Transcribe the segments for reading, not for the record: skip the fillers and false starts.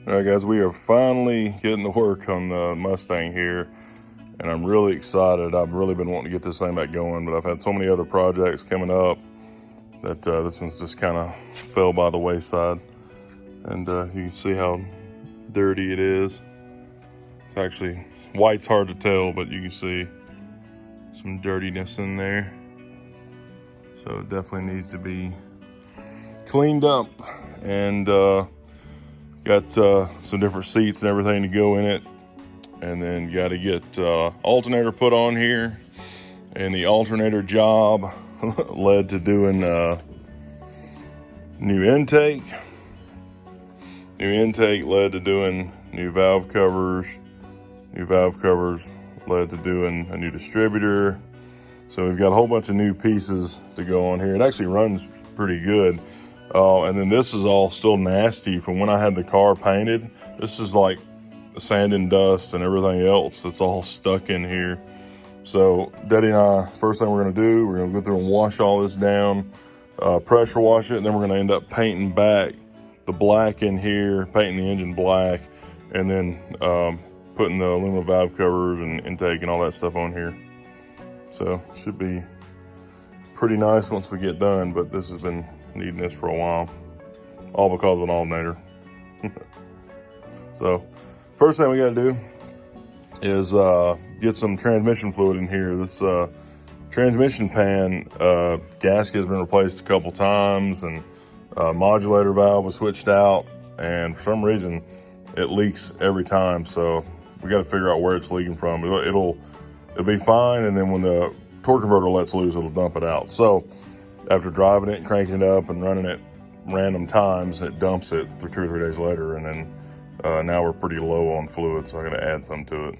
All right, guys, we are finally getting to work on the Mustang here, and I'm really excited. I've really been wanting to get this thing back going, but I've had so many other projects coming up that this one's just kind of fell by the wayside. And you can see how dirty it is. It's actually, white's hard to tell, but you can see some dirtiness in there. So it definitely needs to be cleaned up, and got some different seats and everything to go in it, and then got to get alternator put on here, and the alternator job led to doing new intake. New intake led to doing new valve covers. New valve covers led to doing a new distributor. So we've got a whole bunch of new pieces to go on here. It actually runs pretty good. And then this is all still nasty from when I had the car painted. This is like sand and dust and everything else that's all stuck in here. So Daddy and I, first thing we're gonna do, we're gonna go through and wash all this down, pressure wash it, and then we're gonna end up painting back the black in here, painting the engine black, and then putting the aluminum valve covers and intake and all that stuff on here. So should be pretty nice once we get done, but this has been needing this for a while, all because of an alternator. So first thing we got to do is get some transmission fluid in here. This transmission pan gasket has been replaced a couple times, and modulator valve was switched out, and for some reason it leaks every time. So we got to figure out where it's leaking from. It'll be fine, and then when the torque converter lets loose, it'll dump it out. So after driving it and cranking it up and running it random times, it dumps it for 2 or 3 days later, and then now we're pretty low on fluid, so I'm gonna add some to it.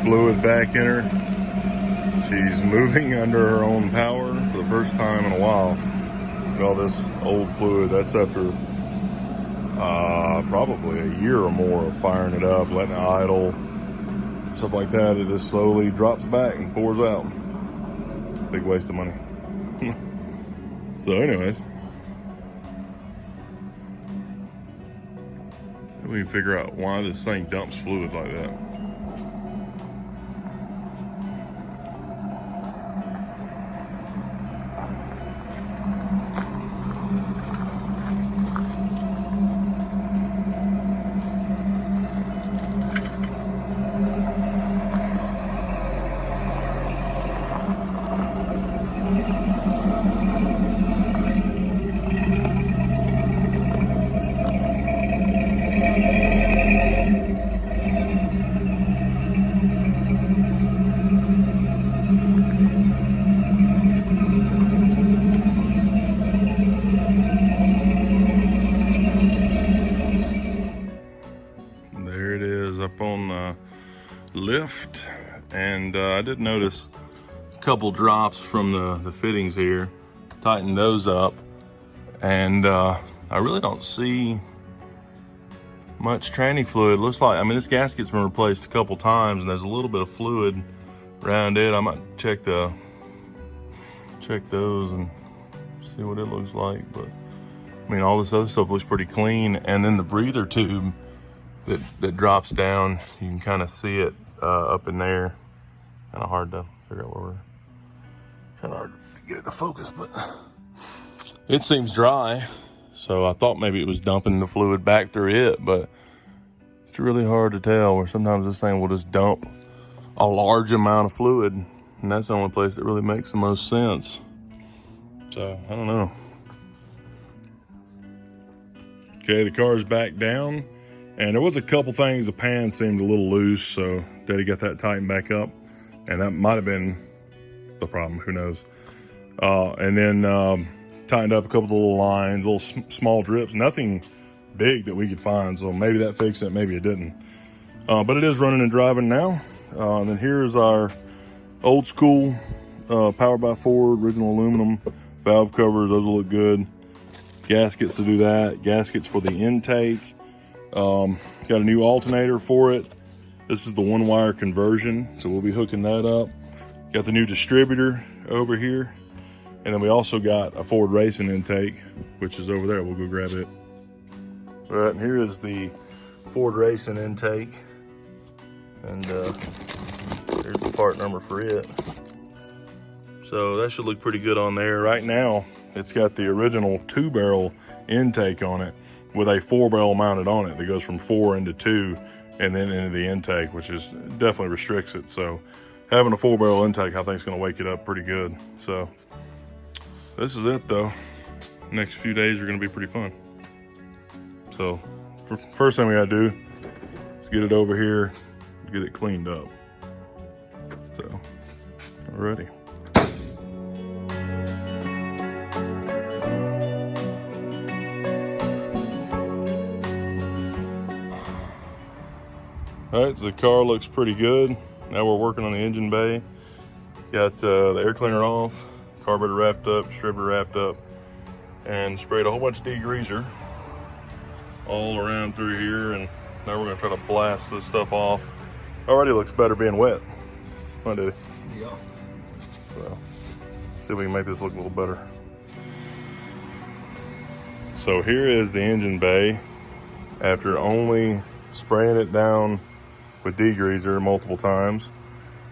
Fluid back in her. She's moving under her own power for the first time in a while. With all this old fluid, that's after probably a year or more of firing it up, letting it idle, stuff like that. It just slowly drops back and pours out. Big waste of money. So anyways, we can figure out why this thing dumps fluid like that. up on the lift, and I did notice a couple drops from the fittings here. Tightened those up, and I really don't see much tranny fluid. Looks like, I mean, this gasket's been replaced a couple times, and there's a little bit of fluid around it. I might check those and see what it looks like. But I mean, all this other stuff looks pretty clean. And then the breather tube that drops down, you can kind of see it up in there. Kind of hard to figure out where we're, kind of hard to get it to focus, but it seems dry. So I thought maybe it was dumping the fluid back through it, but it's really hard to tell, where sometimes this thing will just dump a large amount of fluid, and that's the only place that really makes the most sense. So I don't know. Okay, the car's back down, and there was a couple things. The pan seemed a little loose, so Daddy got that tightened back up, and that might have been the problem, who knows. And then tightened up a couple of little lines, little small drips, nothing big that we could find. So maybe that fixed it, maybe it didn't. But it is running and driving now. And then here's our old school powered by Ford, original aluminum valve covers. Those will look good. Gaskets to do that. Gaskets for the intake. Got a new alternator for it. This is the 1-wire conversion, so we'll be hooking that up. Got the new distributor over here. And then we also got a Ford racing intake, which is over there. We'll go grab it. All right, and here is the Ford racing intake. And here's the part number for it. So that should look pretty good on there. Right now, it's got the original 2-barrel intake on it with a 4-barrel mounted on it that goes from 4 into 2 and then into the intake, which is definitely restricts it. So having a 4-barrel intake, I think is gonna wake it up pretty good. So this is it though. Next few days are gonna be pretty fun. So first thing we gotta do is get it over here, get it cleaned up. So, alrighty. All right, so the car looks pretty good. Now we're working on the engine bay. Got the air cleaner off, carburetor wrapped up, distributor wrapped up, and sprayed a whole bunch of degreaser all around through here. And now we're gonna try to blast this stuff off. Already looks better being wet. Huh, Diddy? Yeah. So, see if we can make this look a little better. So here is the engine bay after only spraying it down with degreaser multiple times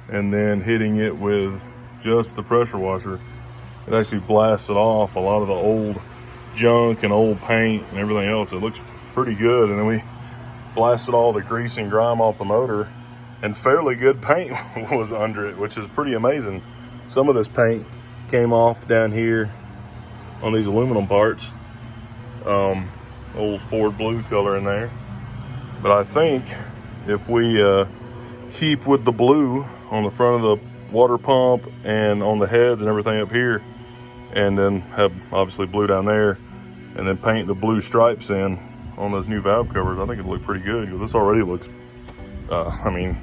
and then hitting it with just the pressure washer. It actually blasted off a lot of the old junk and old paint and everything else. It looks pretty good. And then we blasted all the grease and grime off the motor, and fairly good paint was under it, which is pretty amazing. Some of this paint came off down here on these aluminum parts. Old Ford blue color in there. But I think if we keep with the blue on the front of the water pump and on the heads and everything up here, and then have obviously blue down there, and then paint the blue stripes in on those new valve covers, I think it'll look pretty good, because this already looks, I mean,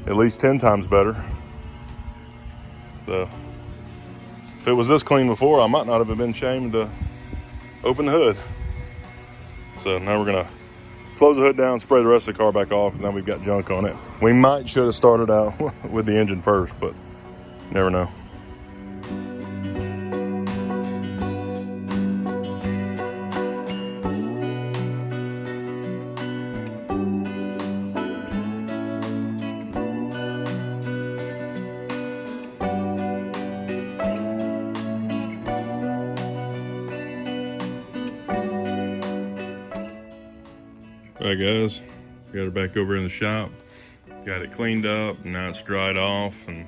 at least 10 times better. So if it was this clean before, I might not have been ashamed to open the hood. So now we're gonna close the hood down, spray the rest of the car back off, because now we've got junk on it. We might should have started out with the engine first, but never know. All right, guys, got her back over in the shop. Got it cleaned up, and now it's dried off and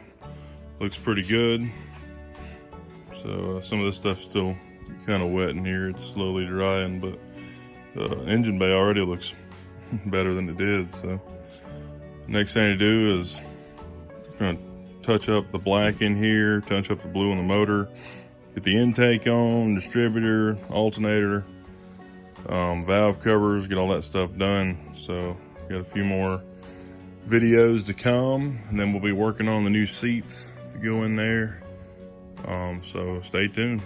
looks pretty good. So some of this stuff's still kind of wet in here. It's slowly drying, but the engine bay already looks better than it did. So next thing to do is gonna touch up the black in here, touch up the blue on the motor, get the intake on, distributor, alternator, valve covers, get all that stuff done. So got a few more videos to come, and then we'll be working on the new seats to go in there. So stay tuned.